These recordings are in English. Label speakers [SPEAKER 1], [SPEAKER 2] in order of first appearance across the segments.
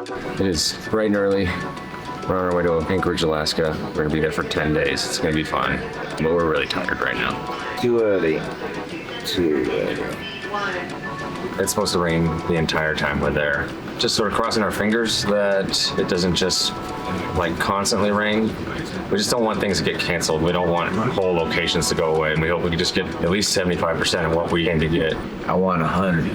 [SPEAKER 1] It is bright and early. We're on our way to Anchorage, Alaska. We're gonna be there for 10 days. It's gonna be fun, but we're really tired right now.
[SPEAKER 2] Too early. Too early.
[SPEAKER 1] It's supposed to rain the entire time we're there. Just sort of crossing our fingers that it doesn't just like constantly rain. We just don't want things to get canceled. We don't want whole locations to go away. And we hope we can just get at least 75% of what we aim to get.
[SPEAKER 2] I want 100.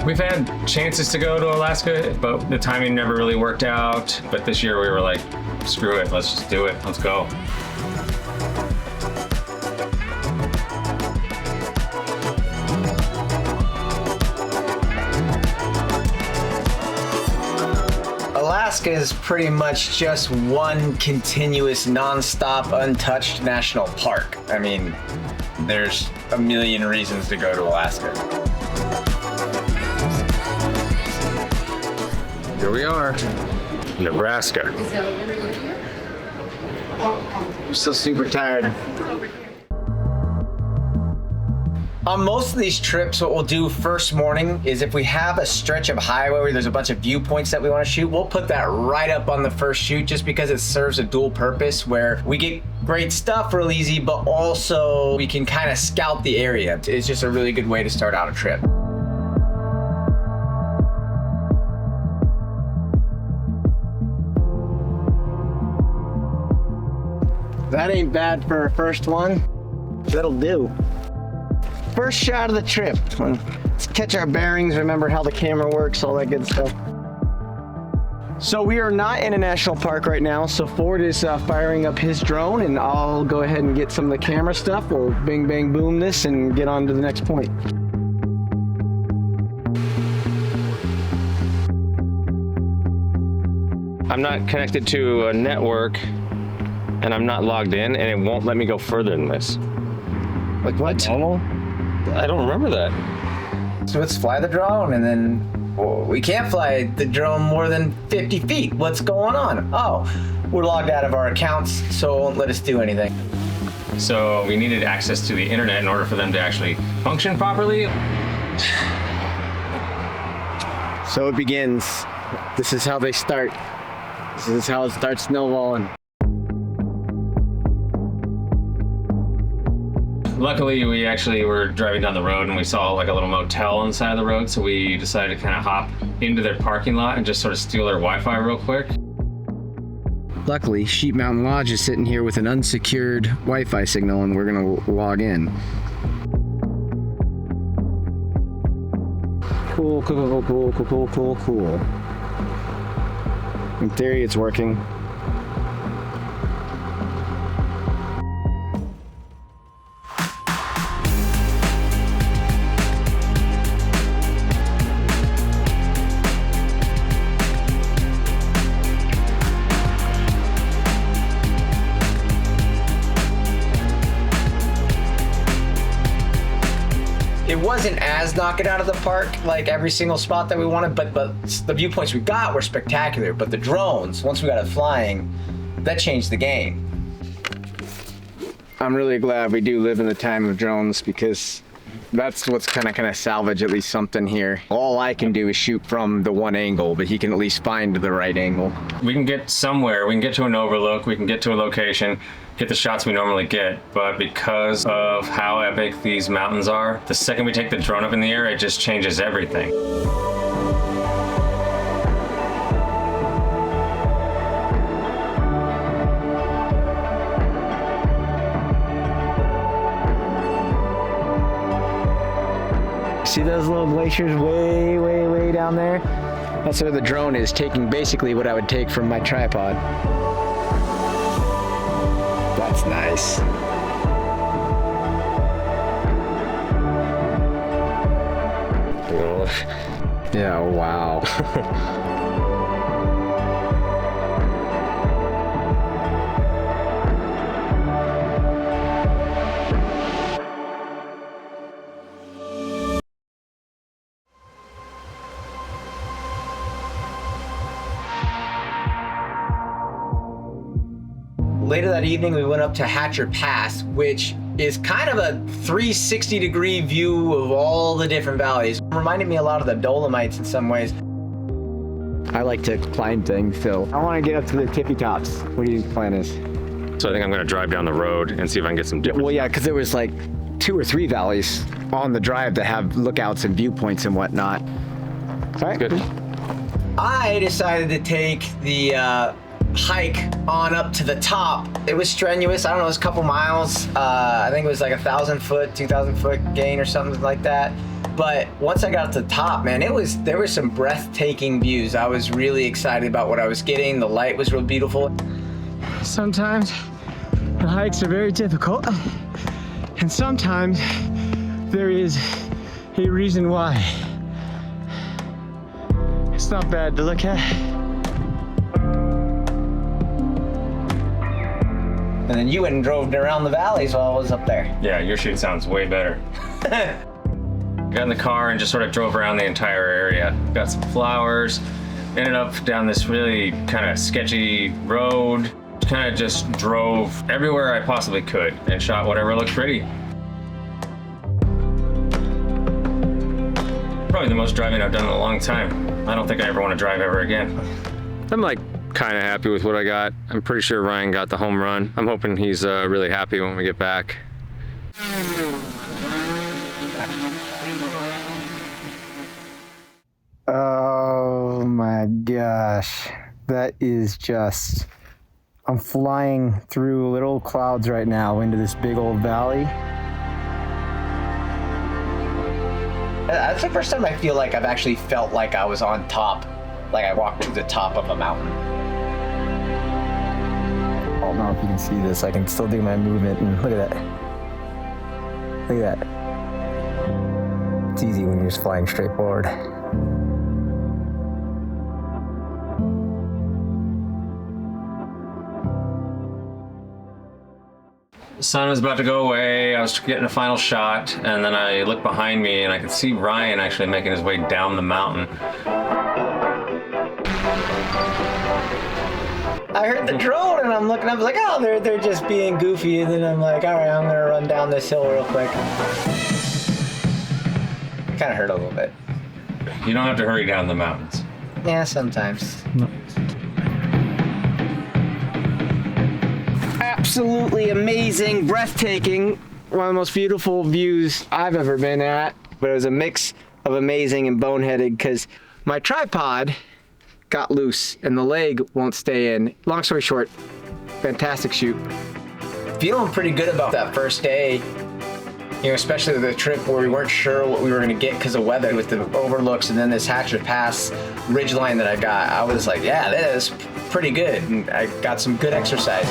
[SPEAKER 1] We've had chances to go to Alaska, but the timing never really worked out. But this year we were like, screw it, let's just do it, let's go.
[SPEAKER 2] Alaska is pretty much just one continuous, non-stop, untouched national park. I mean, there's a million reasons to go to Alaska.
[SPEAKER 1] Here we are, Nebraska.
[SPEAKER 2] I'm still super tired. On most of these trips, what we'll do first morning is if we have a stretch of highway where there's a bunch of viewpoints that we want to shoot, we'll put that right up on the first shoot just because it serves a dual purpose where we get great stuff real easy, but also we can kind of scout the area. It's just a really good way to start out a trip. That ain't bad for a first one. That'll do. First shot of the trip. Let's catch our bearings, remember how the camera works, all that good stuff. So we are not in a national park right now, so Ford is firing up his drone, and I'll go ahead and get some of the camera stuff. We'll bing, bang, boom this and get on to the next point.
[SPEAKER 1] I'm not connected to a network, and I'm not logged in, and it won't let me go further than this.
[SPEAKER 2] Like what? Normal?
[SPEAKER 1] I don't remember that.
[SPEAKER 2] So let's fly the drone, and then we can't fly the drone more than 50 feet. What's going on? Oh, we're logged out of our accounts, so it won't let us do anything.
[SPEAKER 1] So we needed access to the internet in order for them to actually function properly.
[SPEAKER 2] So it begins. This is how they start. This is how it starts snowballing.
[SPEAKER 1] Luckily, we actually were driving down the road and we saw like a little motel on the side of the road, so we decided to kind of hop into their parking lot and just sort of steal their Wi-Fi real quick.
[SPEAKER 2] Luckily, Sheep Mountain Lodge is sitting here with an unsecured Wi-Fi signal, and we're gonna log in. Cool, cool, cool, cool, cool, cool, cool. In theory, it's working. It wasn't as knock it out of the park, like every single spot that we wanted, but the viewpoints we got were spectacular. But the drones, once we got it flying, that changed the game. I'm really glad we do live in the time of drones, because that's what's kind of salvage at least something here. All I can do is shoot from the one angle, but he can at least find the right angle.
[SPEAKER 1] We can get somewhere, we can get to an overlook, we can get to a location, get the shots we normally get, but because of how epic these mountains are, the second we take the drone up in the air, it just changes everything.
[SPEAKER 2] See those little glaciers way, way, way down there? That's where the drone is, taking basically what I would take from my tripod. That's nice. Yeah, wow. Later that evening, we went up to Hatcher Pass, which is kind of a 360-degree view of all the different valleys. It reminded me a lot of the Dolomites in some ways. I like to climb things, so I want to get up to the tippy tops. What do you think the plan is?
[SPEAKER 1] So I think I'm going to drive down the road and see if I can get some different.
[SPEAKER 2] Well, yeah, because there was like 2 or 3 valleys on the drive that have lookouts and viewpoints and whatnot. All right.
[SPEAKER 1] Good.
[SPEAKER 2] I decided to take the hike on up to the top. It was strenuous. I don't know, it was a couple miles. I think it was like 1,000 foot, 2,000 foot gain or something like that. But once I got to the top, man, there were some breathtaking views. I was really excited about what I was getting. The light was real beautiful. Sometimes the hikes are very difficult, and sometimes there is a reason why. It's not bad to look at. And then you went and drove around the valleys while I was up there.
[SPEAKER 1] Yeah, your shoot sounds way better. Got in the car and just sort of drove around the entire area. Got some flowers, ended up down this really kind of sketchy road. Kind of just drove everywhere I possibly could and shot whatever looked pretty. Probably the most driving I've done in a long time. I don't think I ever want to drive ever again. I'm like kind of happy with what I got. I'm pretty sure Ryan got the home run. I'm hoping he's really happy when we get back.
[SPEAKER 2] Oh my gosh. That is just... I'm flying through little clouds right now into this big old valley. That's the first time I feel like I've actually felt like I was on top. Like I walked to the top of a mountain. I don't know if you can see this. I can still do my movement, and look at that. Look at that. It's easy when you're just flying straight forward.
[SPEAKER 1] The sun was about to go away. I was getting a final shot, and then I looked behind me and I could see Ryan actually making his way down the mountain.
[SPEAKER 2] I heard the drone and I'm looking up like, oh, they're just being goofy, and then I'm like, all right, I'm gonna run down this hill real quick. Kind of hurt a little bit.
[SPEAKER 1] You don't have to hurry down the mountains.
[SPEAKER 2] Yeah, sometimes. Absolutely amazing, breathtaking, one of the most beautiful views I've ever been at. But it was a mix of amazing and boneheaded because my tripod got loose and the leg won't stay in. Long story short, fantastic shoot. Feeling pretty good about that first day, you know, especially the trip where we weren't sure what we were gonna get because of weather with the overlooks and then this Hatchet Pass ridgeline that I got. I was like, yeah, that is pretty good. And I got some good exercise.